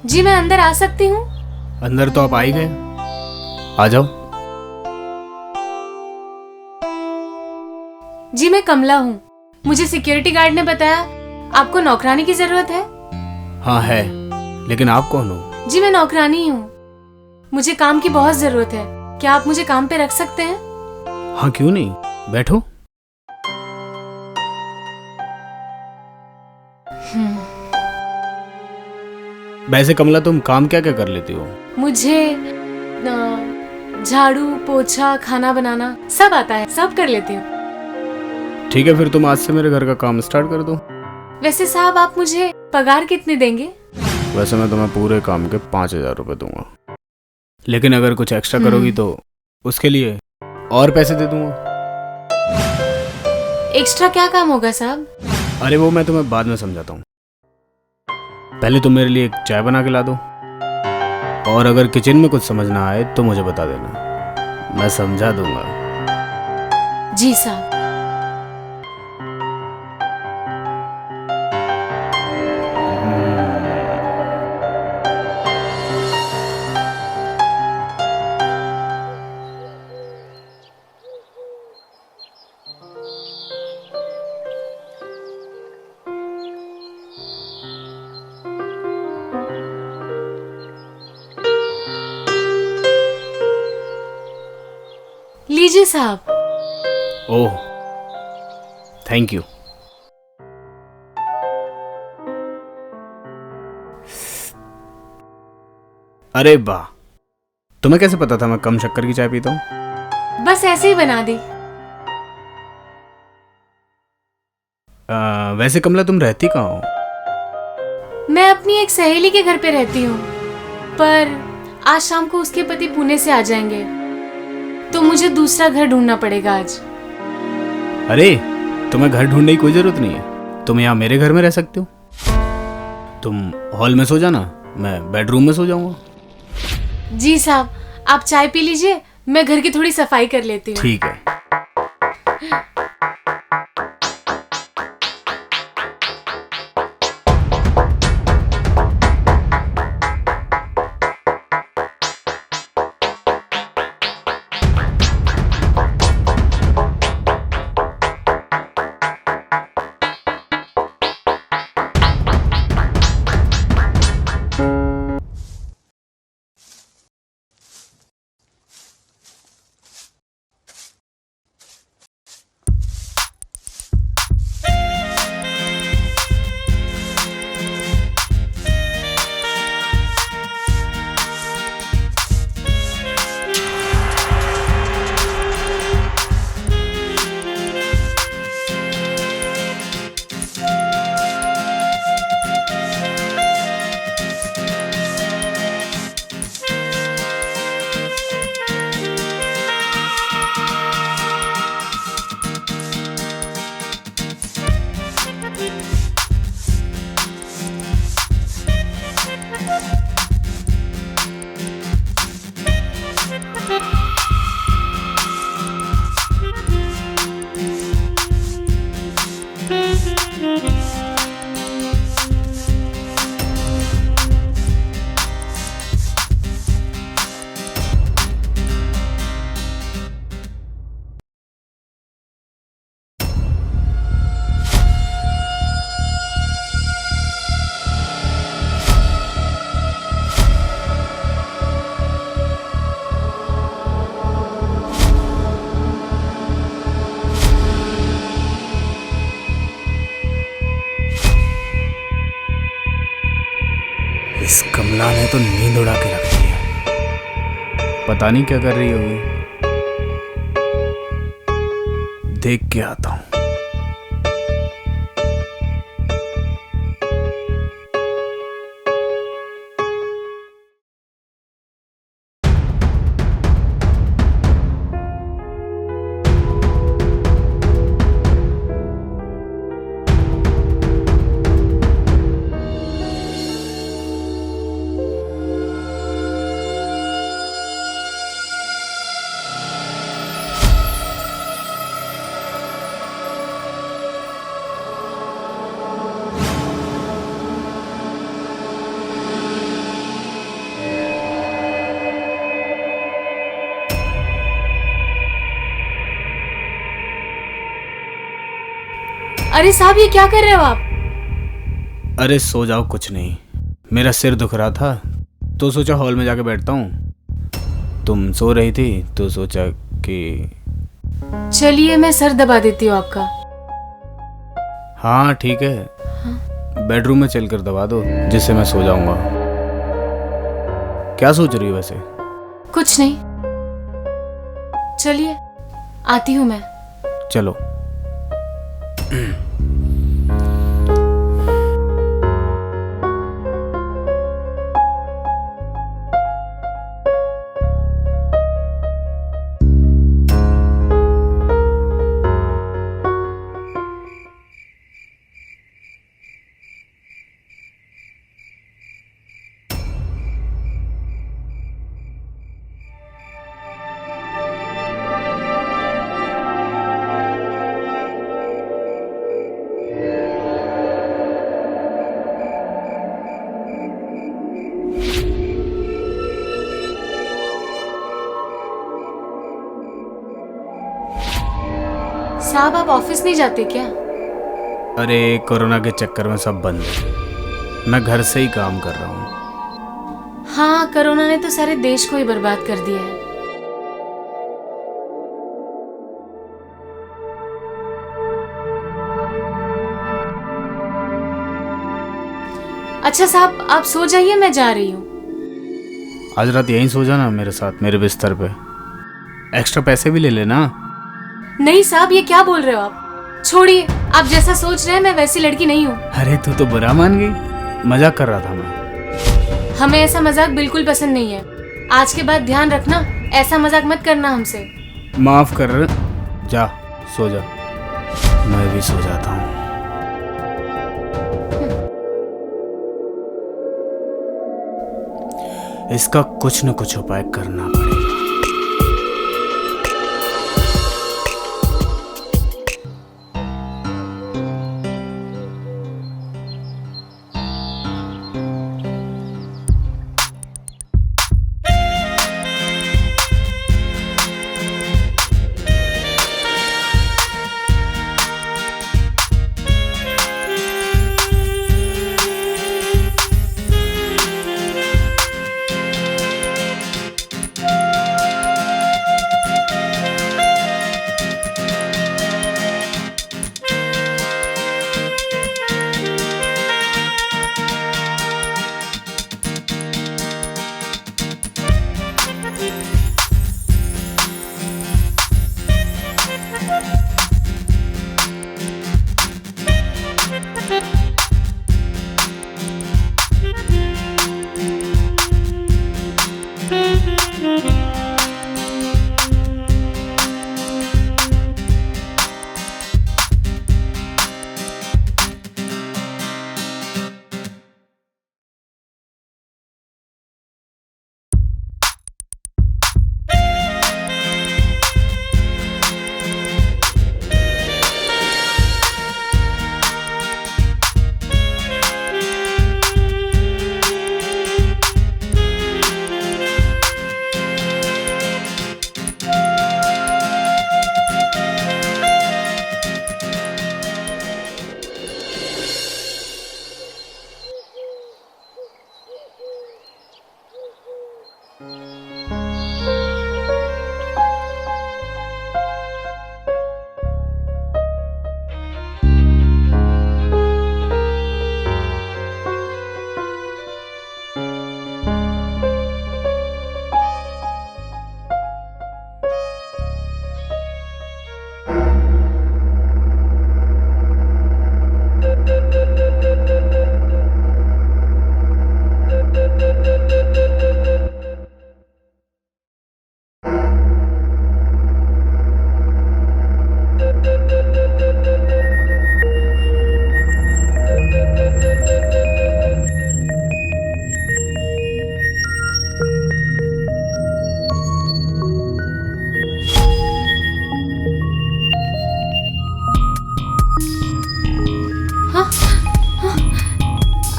जी मैं अंदर आ सकती हूँ? अंदर तो आप आ ही गए, आ जाओ। जी मैं कमला हूँ। मुझे सिक्योरिटी गार्ड ने बताया आपको नौकरानी की जरूरत है। हाँ है, लेकिन आप कौन हो? जी मैं नौकरानी हूँ। मुझे काम की बहुत जरूरत है। क्या आप मुझे काम पे रख सकते हैं? हाँ क्यों नहीं, बैठो। वैसे कमला तुम काम क्या क्या कर लेती हो? मुझे झाड़ू पोछा खाना बनाना सब आता है, सब कर लेती हूँ। ठीक है, फिर तुम आज से मेरे घर का काम स्टार्ट कर दो। वैसे साहब आप मुझे पगार कितने देंगे? वैसे मैं तुम्हें पूरे काम के 5,000 रुपये दूंगा, लेकिन अगर कुछ एक्स्ट्रा करोगी तो उसके लिए और पैसे दे दूंगा। एक्स्ट्रा क्या काम होगा साहब? अरे वो मैं तुम्हें बाद में समझाता हूँ, पहले तुम मेरे लिए एक चाय बना के ला दो, और अगर किचन में कुछ समझ ना आए तो मुझे बता देना, मैं समझा दूंगा। जी साहब। लीजिए साहब। Oh thank you. अरे वाह, तुम्हें कैसे पता था मैं कम शक्कर की चाय पीता हूँ? बस ऐसे ही बना दी। वैसे कमला तुम रहती कहाँ हो? मैं अपनी एक सहेली के घर पे रहती हूँ, पर आज शाम को उसके पति पुणे से आ जाएंगे, तो मुझे दूसरा घर ढूंढना पड़ेगा आज। अरे तुम्हें घर ढूंढने की कोई जरूरत नहीं है, तुम यहाँ मेरे घर में रह सकते हो। तुम हॉल में सो जाना, मैं बेडरूम में सो जाऊंगा। जी साहब, आप चाय पी लीजिए, मैं घर की थोड़ी सफाई कर लेती हूँ। ठीक है। इस कमला ने तो नींद उड़ा के रख दी है, पता नहीं क्या कर रही होगी। देख के आता हूँ। अरे साहब, ये क्या कर रहे हो आप? अरे सो जाओ, कुछ नहीं। मेरा सिर दुख रहा था तो सोचा हॉल में जाके बैठता हूँ। तुम सो रही थी तो सोचा कि चलिए मैं सर दबा देती हूँ आपका। हाँ ठीक है, बेडरूम में चलकर दबा दो जिससे मैं सो जाऊंगा। क्या सोच रही हो वैसे? कुछ नहीं, चलिए आती हूँ मैं। चलो। साहब, आप ऑफिस नहीं जाते क्या? अरे कोरोना के चक्कर में सब बंद है, मैं घर से ही काम कर रहा हूँ। हाँ, कोरोना ने तो सारे देश को ही बर्बाद कर दिया है। अच्छा साहब, आप सो जाइए, मैं जा रही हूँ। आज रात यहीं सो जाना मेरे साथ, मेरे बिस्तर पे। एक्स्ट्रा पैसे भी ले लेना। नहीं साहब, ये क्या बोल रहे हो आप? छोड़िए, आप जैसा सोच रहे हैं मैं वैसी लड़की नहीं हूँ। अरे तू तो बुरा मान गई, मजाक कर रहा था मैं। हमें ऐसा मजाक बिल्कुल पसंद नहीं है। आज के बाद ध्यान रखना, ऐसा मजाक मत करना हमसे। माफ कर, जा सो जा। मैं भी सो जाता हूँ। इसका कुछ न कुछ उपाय करना पड़ेगा।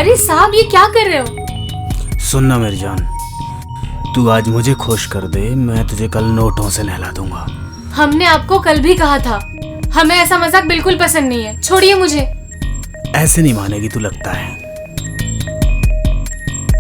अरे साहब, ये क्या कर रहे हो? सुनना मेरी जान, तू आज मुझे खुश कर दे, मैं तुझे कल नोटों से नहला दूंगा। हमने आपको कल भी कहा था हमें ऐसा मजाक बिल्कुल पसंद नहीं है, छोड़िए मुझे। ऐसे नहीं मानेगी तू, लगता है।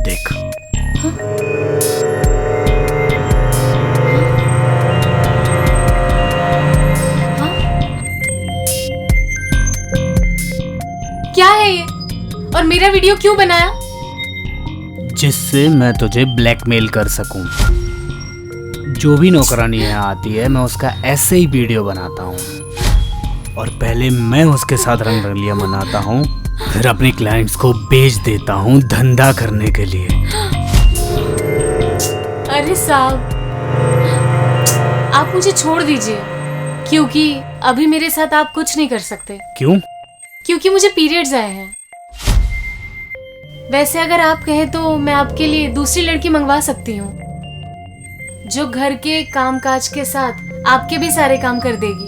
देख। क्या है ये? और मेरा वीडियो क्यों बनाया? जिससे मैं तुझे ब्लैकमेल कर सकूं। जो भी नौकरानी यहाँ आती है मैं उसका ऐसे ही वीडियो बनाता हूँ, और पहले मैं उसके साथ रंग रंगलियां मनाता हूँ, फिर अपने क्लाइंट्स को बेच देता हूँ धंधा करने के लिए। अरे साहब, आप मुझे छोड़ दीजिए, क्योंकि अभी मेरे साथ आप कुछ नहीं कर सकते। क्यों? क्योंकि मुझे पीरियड्स आए हैं। वैसे अगर आप कहें तो मैं आपके लिए दूसरी लड़की मंगवा सकती हूँ, जो घर के कामकाज के साथ आपके भी सारे काम कर देगी,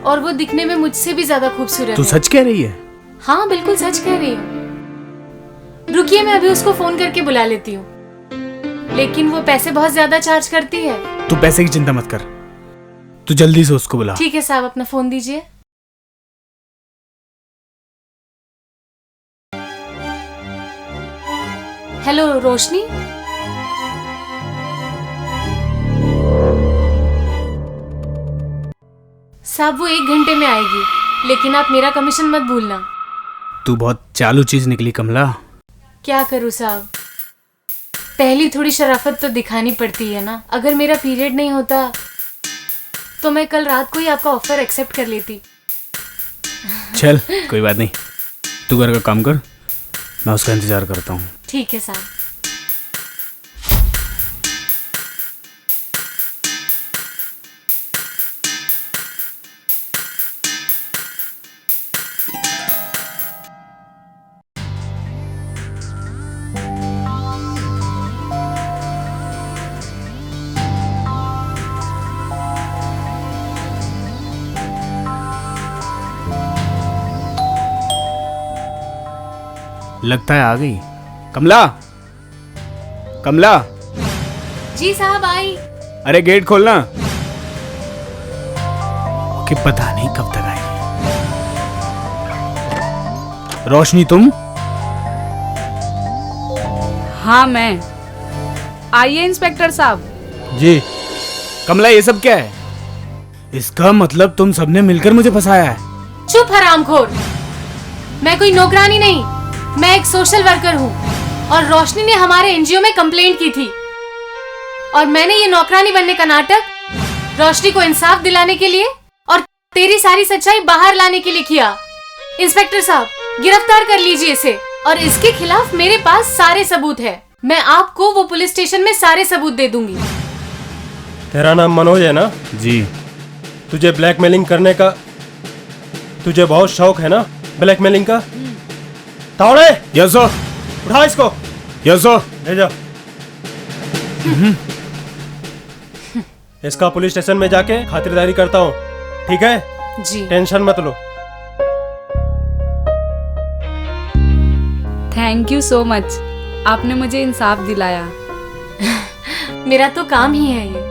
और वो दिखने में मुझसे भी ज्यादा खूबसूरत तू है। सच कह रही है? हाँ बिल्कुल सच कह रही हूँ। रुकिए, मैं अभी उसको फोन करके बुला लेती हूँ, लेकिन वो पैसे बहुत ज्यादा चार्ज करती है। तू पैसे की चिंता मत कर, तू जल्दी से उसको बुला। ठीक है साहब, अपना फोन दीजिए। हेलो रोशनी। साहब वो 1 घंटे में आएगी, लेकिन आप मेरा कमीशन मत भूलना। तू बहुत चालू चीज निकली कमला। क्या करूँ साहब, पहली थोड़ी शराफत तो दिखानी पड़ती है ना। अगर मेरा पीरियड नहीं होता तो मैं कल रात को ही आपका ऑफर एक्सेप्ट कर लेती। चल कोई बात नहीं, तू घर का काम कर, मैं उसका इंतजार करता हूँ। ठीक है साहब। लगता है आ गई। कमला, कमला। जी साहब आई। अरे गेट खोलना। कि पता नहीं कब तक आएगी। रोशनी तुम? हाँ मैं। आइए इंस्पेक्टर साहब। जी। कमला ये सब क्या है? इसका मतलब तुम सबने मिलकर मुझे फंसाया है। चुप हरामखोर, मैं कोई नौकरानी नहीं, मैं एक सोशल वर्कर हूँ, और रोशनी ने हमारे एनजीओ में कंप्लेंट की थी, और मैंने ये नौकरानी बनने का नाटक रोशनी को इंसाफ दिलाने के लिए और तेरी सारी सच्चाई बाहर लाने के लिए किया। इंस्पेक्टर साहब, गिरफ्तार कर लीजिए इसे, और इसके खिलाफ मेरे पास सारे सबूत है। मैं आपको वो पुलिस स्टेशन में सारे सबूत दे दूंगी। तेरा नाम मनोज है ना? जी। तुझे ब्लैकमेलिंग करने का तुझे बहुत शौक है ना? ब्लैकमेलिंग का? Tawde, yes sir. उठा इसको। Yes sir. ले जा। इसका पुलिस स्टेशन में जाके खातिरदारी करता हूँ, ठीक है? जी। टेंशन मत लो। थैंक यू सो मच, आपने मुझे इंसाफ दिलाया। मेरा तो काम ही है ये।